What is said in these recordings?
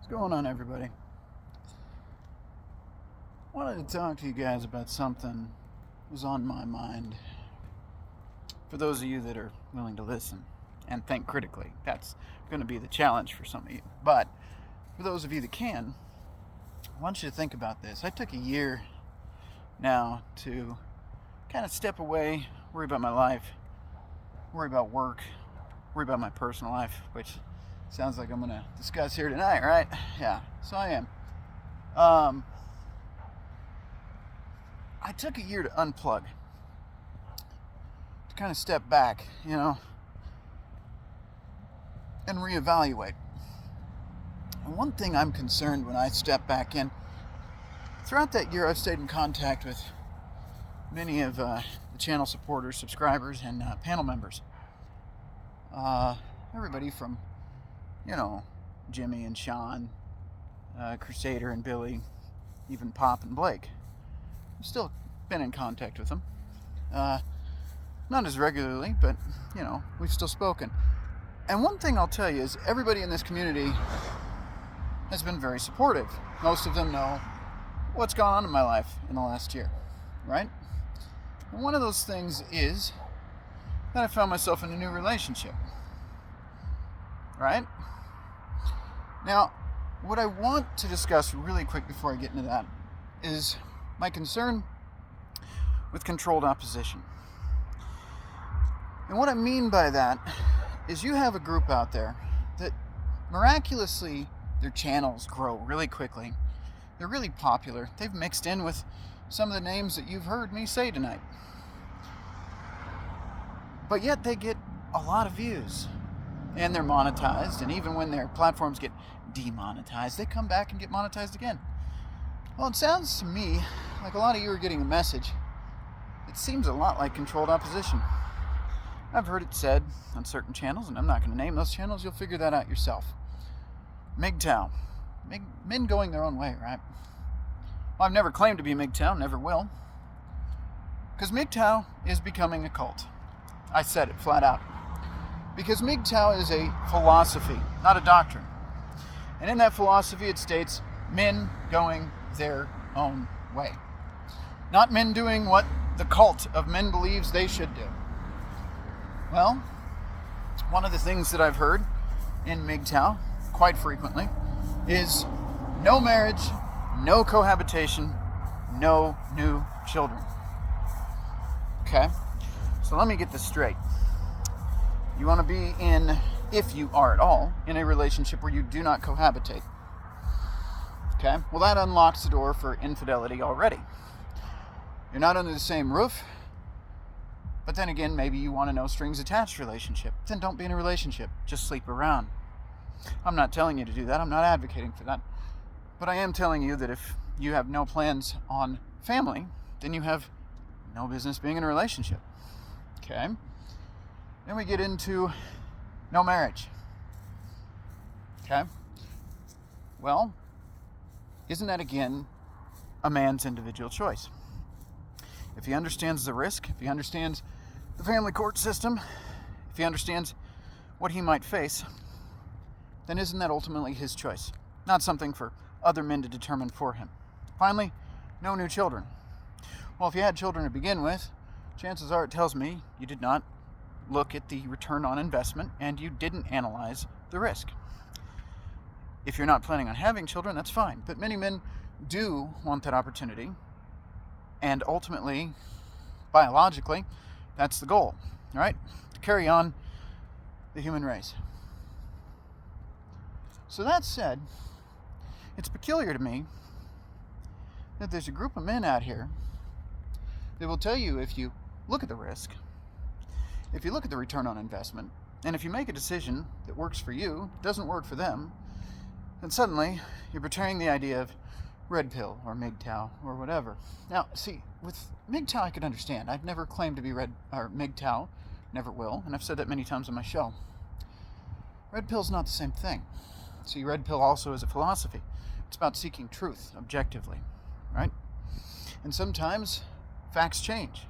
What's going on, everybody? I wanted to talk to you guys about something that was on my mind. For those of you that are willing to listen and think critically, that's going to be the challenge for some of you. But for those of you that can, I want you to think about this. I took a year now to kind of step away, worry about my life, worry about work, worry about my personal life, which sounds like I'm going to discuss here tonight, right? Yeah, so I am. I took a year to unplug, to kind of step back, and reevaluate. And one thing I'm concerned when I step back in, throughout that year I've stayed in contact with many of the channel supporters, subscribers, and panel members. Everybody from, Jimmy and Sean, Crusader and Billy, even Pop and Blake. I've still been in contact with them. Not as regularly, but, we've still spoken. And one thing I'll tell you is everybody in this community has been very supportive. Most of them know what's gone on in my life in the last year, right? And one of those things is that I found myself in a new relationship, right? Now, what I want to discuss really quick before I get into that is my concern with controlled opposition. And what I mean by that is you have a group out there that miraculously their channels grow really quickly. They're really popular. They've mixed in with some of the names that you've heard me say tonight. But yet they get a lot of views. And they're monetized. And even when their platforms get demonetized, they come back and get monetized again. Well, it sounds to me like a lot of you are getting a message. It seems a lot like controlled opposition. I've heard it said on certain channels, and I'm not going to name those channels. You'll figure that out yourself. MGTOW. Men going their own way, right? Well, I've never claimed to be MGTOW, never will. Because MGTOW is becoming a cult. I said it flat out. Because MGTOW is a philosophy, not a doctrine. And in that philosophy it states men going their own way. Not men doing what the cult of men believes they should do. Well, one of the things that I've heard in MGTOW quite frequently is no marriage, no cohabitation, no new children. Okay, so let me get this straight. You want to be in, if you are at all, in a relationship where you do not cohabitate. Okay, well that unlocks the door for infidelity already. You're not under the same roof, but then again, maybe you want a no strings attached relationship. Then don't be in a relationship, just sleep around. I'm not telling you to do that, I'm not advocating for that. But I am telling you that if you have no plans on family, then you have no business being in a relationship. Okay? Then we get into no marriage. Okay? Well, isn't that again a man's individual choice? If he understands the risk, if he understands the family court system, if he understands what he might face, then isn't that ultimately his choice? Not something for other men to determine for him. Finally, no new children. Well, if you had children to begin with, chances are it tells me you did not look at the return on investment and you didn't analyze the risk. If you're not planning on having children, that's fine. But many men do want that opportunity. And ultimately, biologically, that's the goal, right? To carry on the human race. So that said, it's peculiar to me that there's a group of men out here that will tell you if you look at the risk, if you look at the return on investment, and if you make a decision that works for you, doesn't work for them, then suddenly you're betraying the idea of red pill or MGTOW or whatever. Now, see, with MGTOW I could understand. I've never claimed to be MGTOW, never will, and I've said that many times on my show. Red pill's not the same thing. See, red pill also is a philosophy. It's about seeking truth objectively, right? And sometimes facts change.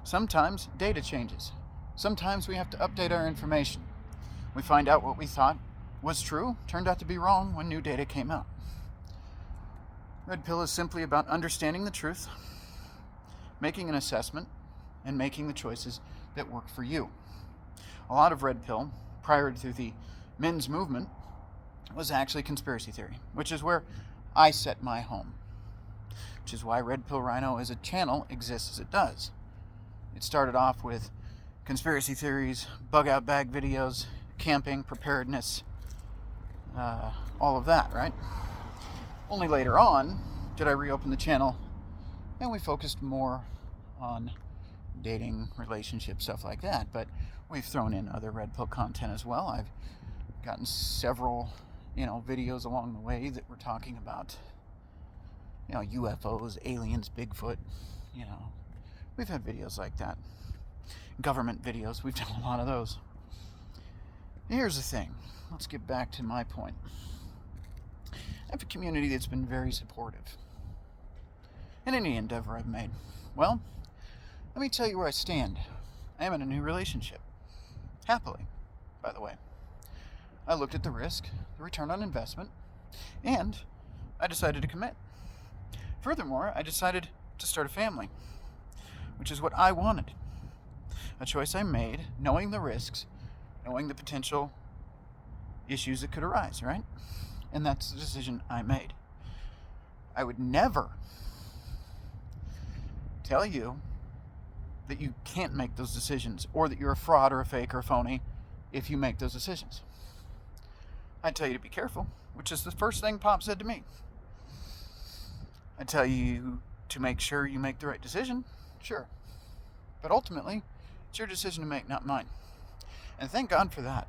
Sometimes data changes. Sometimes we have to update our information. We find out what we thought was true turned out to be wrong when new data came out. Red pill is simply about understanding the truth, making an assessment, and making the choices that work for you. A lot of red pill, prior to the men's movement, was actually conspiracy theory, which is where I set my home. Which is why Red Pill Rhino as a channel exists as it does. It started off with conspiracy theories, bug out bag videos, camping, preparedness, all of that, right? Only later on did I reopen the channel and we focused more on dating, relationships, stuff like that. But we've thrown in other Red Pill content as well. I've gotten several, videos along the way that were talking about, UFOs, aliens, Bigfoot, We've had videos like that. Government videos, we've done a lot of those. Here's the thing. Let's get back to my point. I have a community that's been very supportive in any endeavor I've made. Well, let me tell you where I stand. I am in a new relationship. Happily, by the way. I looked at the risk, the return on investment, and I decided to commit. Furthermore, I decided to start a family, which is what I wanted. A choice I made, knowing the risks, knowing the potential issues that could arise, right? And that's the decision I made. I would never tell you that you can't make those decisions or that you're a fraud or a fake or a phony if you make those decisions. I'd tell you to be careful, which is the first thing Pop said to me. I tell you to make sure you make the right decision, sure. But ultimately, it's your decision to make, not mine. And thank God for that.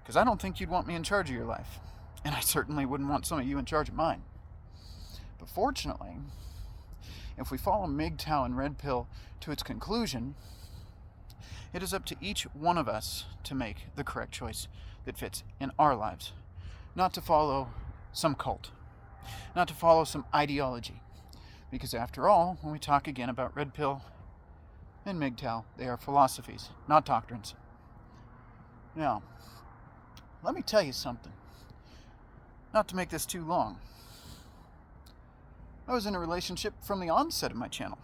Because I don't think you'd want me in charge of your life. And I certainly wouldn't want some of you in charge of mine. But fortunately, if we follow MGTOW and Red Pill to its conclusion, it is up to each one of us to make the correct choice that fits in our lives. Not to follow some cult. Not to follow some ideology. Because after all, when we talk again about Red Pill and MGTOW, they are philosophies, not doctrines. Now, let me tell you something. Not to make this too long. I was in a relationship from the onset of my channel.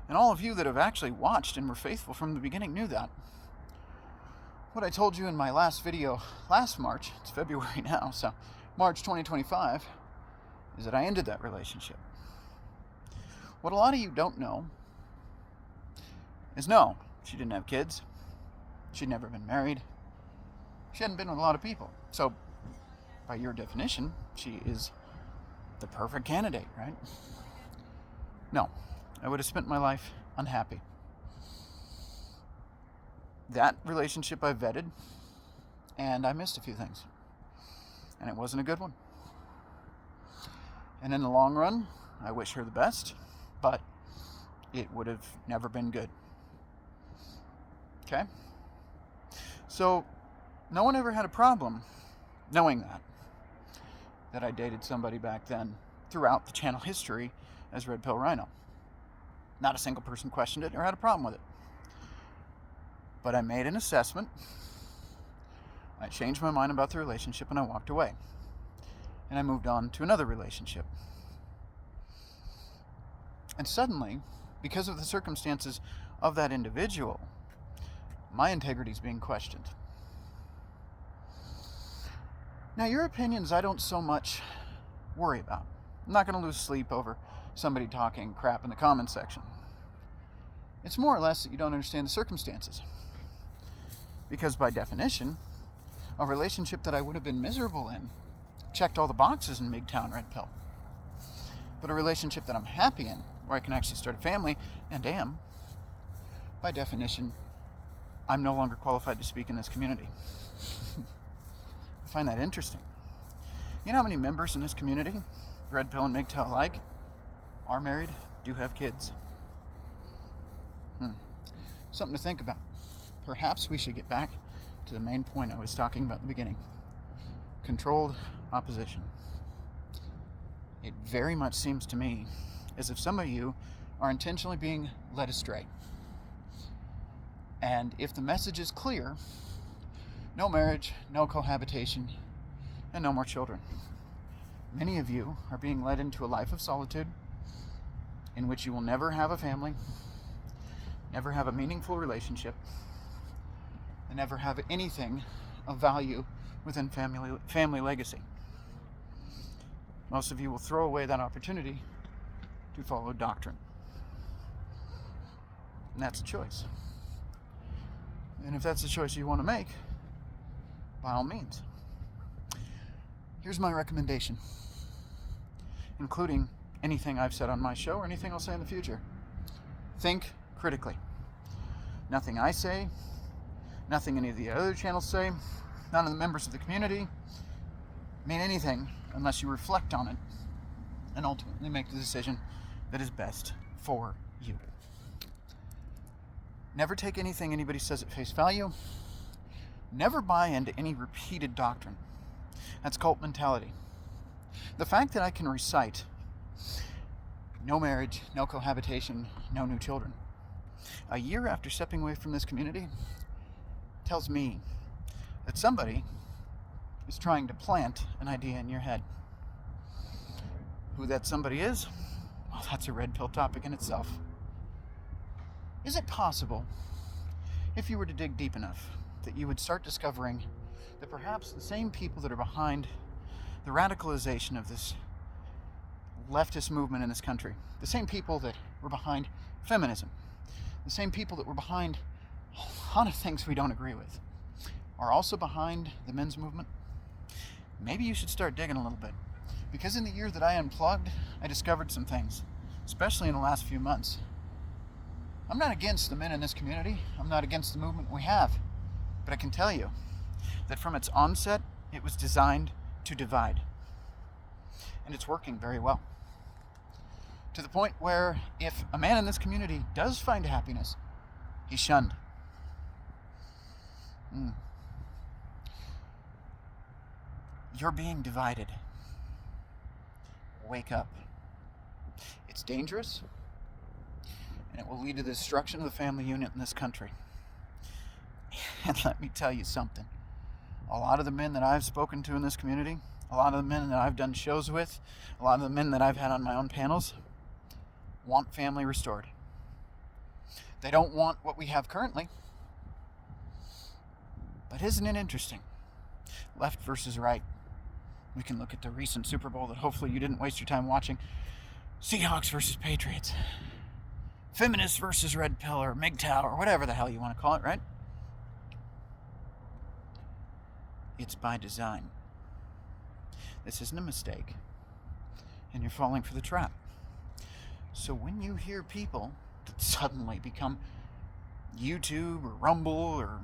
And all of you that have actually watched and were faithful from the beginning knew that. What I told you in my last video last March, it's February now, so March 2025, is that I ended that relationship. What a lot of you don't know is no, she didn't have kids. She'd never been married. She hadn't been with a lot of people. So, by your definition, she is the perfect candidate, right? No, I would have spent my life unhappy. That relationship I vetted, and I missed a few things. And it wasn't a good one. And in the long run, I wish her the best, but it would have never been good. Okay? So, no one ever had a problem knowing that I dated somebody back then throughout the channel history as Red Pill Rhino. Not a single person questioned it or had a problem with it. But I made an assessment, I changed my mind about the relationship, and I walked away. And I moved on to another relationship. And suddenly, because of the circumstances of that individual, my integrity is being questioned. Now, your opinions I don't so much worry about. I'm not going to lose sleep over somebody talking crap in the comments section. It's more or less that you don't understand the circumstances. Because by definition, a relationship that I would have been miserable in checked all the boxes in MGTOW and Red Pill. But a relationship that I'm happy in, where I can actually start a family, and am, by definition, I'm no longer qualified to speak in this community. I find that interesting. You know how many members in this community, Red Pill and MGTOW alike, are married, do have kids? Something to think about. Perhaps we should get back to the main point I was talking about at the beginning. Controlled opposition. It very much seems to me as if some of you are intentionally being led astray. And if the message is clear, No marriage, no cohabitation, and no more children. Many of you are being led into a life of solitude in which you will never have a family, never have a meaningful relationship, and never have anything of value within family legacy. Most of you will throw away that opportunity to follow doctrine. And that's a choice. And if that's the choice you want to make, by all means. Here's my recommendation, including anything I've said on my show or anything I'll say in the future. Think critically. Nothing I say, nothing any of the other channels say, none of the members of the community mean anything unless you reflect on it and ultimately make the decision that is best for you. Never take anything anybody says at face value. Never buy into any repeated doctrine. That's cult mentality. The fact that I can recite no marriage, no cohabitation, no new children, a year after stepping away from this community, tells me that somebody is trying to plant an idea in your head. Who that somebody is? Well, that's a red pill topic in itself. Is it possible, if you were to dig deep enough, that you would start discovering that perhaps the same people that are behind the radicalization of this leftist movement in this country, the same people that were behind feminism, the same people that were behind a lot of things we don't agree with, are also behind the men's movement? Maybe you should start digging a little bit. Because in the year that I unplugged, I discovered some things, especially in the last few months. I'm not against the men in this community. I'm not against the movement we have. But I can tell you that from its onset, it was designed to divide. And it's working very well. To the point where if a man in this community does find happiness, he's shunned. You're being divided. Wake up. It's dangerous, and it will lead to the destruction of the family unit in this country. And let me tell you something. A lot of the men that I've spoken to in this community, a lot of the men that I've done shows with, a lot of the men that I've had on my own panels, want family restored. They don't want what we have currently. But isn't it interesting? Left versus right. We can look at the recent Super Bowl that hopefully you didn't waste your time watching. Seahawks versus Patriots. Feminists versus Red Pill or MGTOW or whatever the hell you want to call it, right? It's by design. This isn't a mistake. And you're falling for the trap. So when you hear people that suddenly become YouTube or Rumble or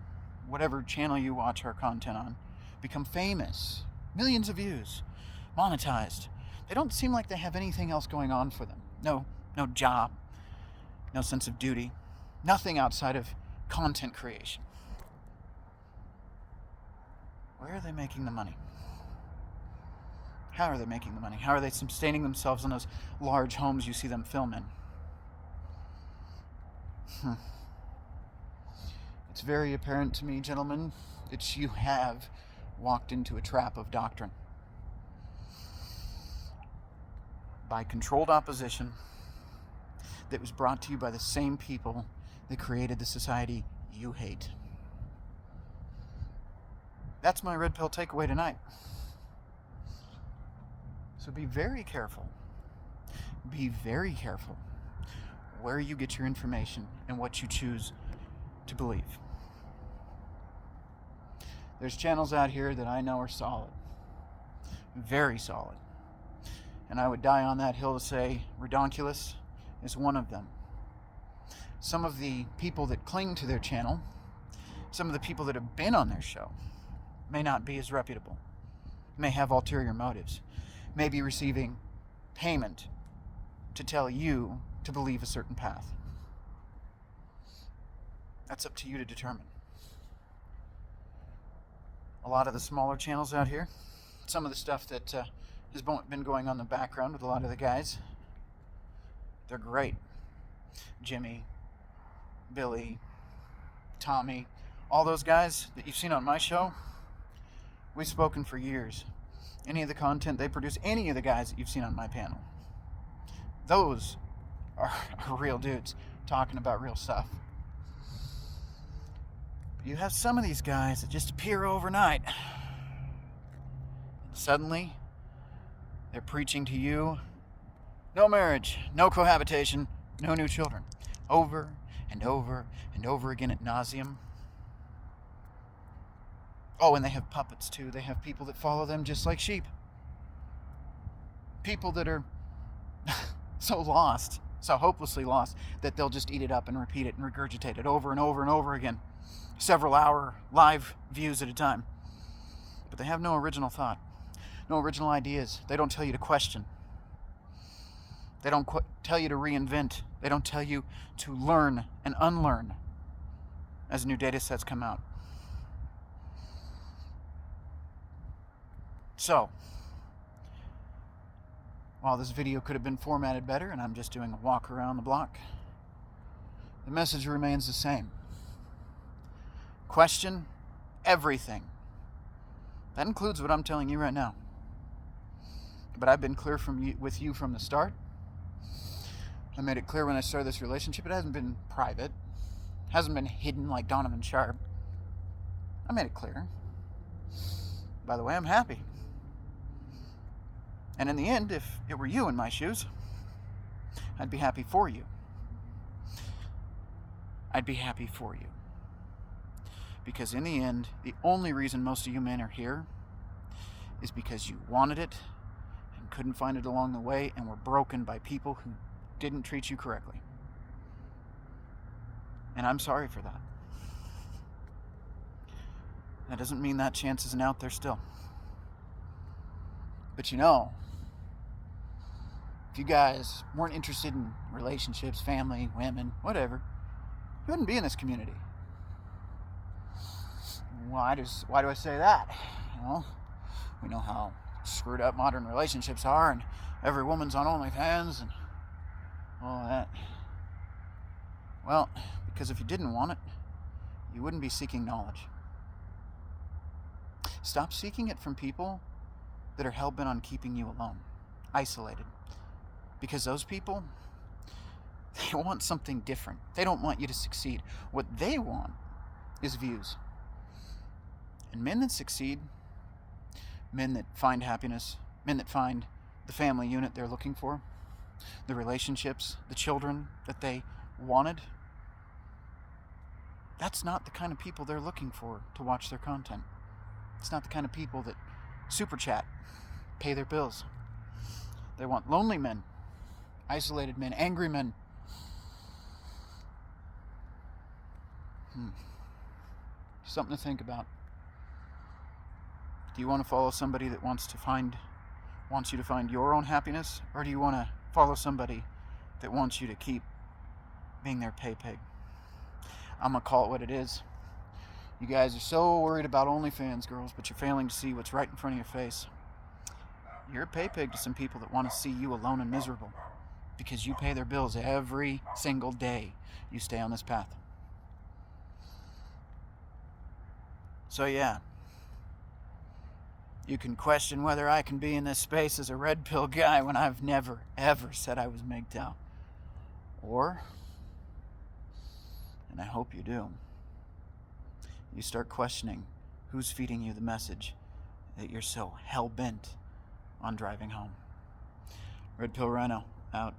whatever channel you watch our content on, become famous, millions of views, monetized, they don't seem like they have anything else going on for them. No job, no sense of duty, nothing outside of content creation. Where are they making the money? How are they making the money? How are they sustaining themselves in those large homes you see them film in? It's very apparent to me, gentlemen, that you have walked into a trap of doctrine. By controlled opposition that was brought to you by the same people that created the society you hate. That's my red pill takeaway tonight. So be very careful. Be very careful where you get your information and what you choose to believe. There's channels out here that I know are solid. Very solid. And I would die on that hill to say Redonkulous is one of them. Some of the people that cling to their channel, some of the people that have been on their show, may not be as reputable, may have ulterior motives, may be receiving payment to tell you to believe a certain path. That's up to you to determine. A lot of the smaller channels out here, some of the stuff that has been going on in the background with a lot of the guys, they're great. Jimmy, Billy, Tommy, All those guys that you've seen on my show, we've spoken for years. Any of the content they produce, any of the guys that you've seen on my panel, those are real dudes talking about real stuff. But you have some of these guys that just appear overnight. And suddenly, they're preaching to you, no marriage, no cohabitation, no new children. Over and over and over again ad nauseum. Oh, and they have puppets too. They have people that follow them just like sheep. People that are so lost, so hopelessly lost, that they'll just eat it up and repeat it and regurgitate it over and over and over again. Several hour live views at a time. But they have no original thought, no original ideas. They don't tell you to question. They don't tell you to reinvent. They don't tell you to learn and unlearn as new data sets come out. So, while this video could have been formatted better and I'm just doing a walk around the block, the message remains the same. Question everything. That includes what I'm telling you right now. But I've been clear with you from the start. I made it clear when I started this relationship. It hasn't been private. It hasn't been hidden like Donovan Sharp. I made it clear. By the way, I'm happy. And in the end, if it were you in my shoes, I'd be happy for you. I'd be happy for you. Because in the end, the only reason most of you men are here is because you wanted it and couldn't find it along the way and were broken by people who didn't treat you correctly. And I'm sorry for that. That doesn't mean that chance isn't out there still. But you know, if you guys weren't interested in relationships, family, women, whatever, you wouldn't be in this community. Why do I say that? Well, we know how screwed up modern relationships are, and every woman's on OnlyFans and all that. Well, because if you didn't want it, you wouldn't be seeking knowledge. Stop seeking it from people that are hell-bent on keeping you alone, isolated. Because those people, they want something different. They don't want you to succeed. What they want is views. And men that succeed, men that find happiness, men that find the family unit they're looking for, the relationships, the children that they wanted, that's not the kind of people they're looking for to watch their content. It's not the kind of people that super chat, pay their bills. They want lonely men, isolated men, angry men. Something to think about. Do you want to follow somebody that wants you to find your own happiness? Or do you want to follow somebody that wants you to keep being their pay pig? I'm going to call it what it is. You guys are so worried about OnlyFans, girls, but you're failing to see what's right in front of your face. You're a pay pig to some people that want to see you alone and miserable because you pay their bills every single day you stay on this path. So yeah, you can question whether I can be in this space as a red pill guy when I've never, ever said I was MGTOW. Or, and I hope you do, you start questioning who's feeding you the message that you're so hell-bent on driving home. Red Pill Rhino, out.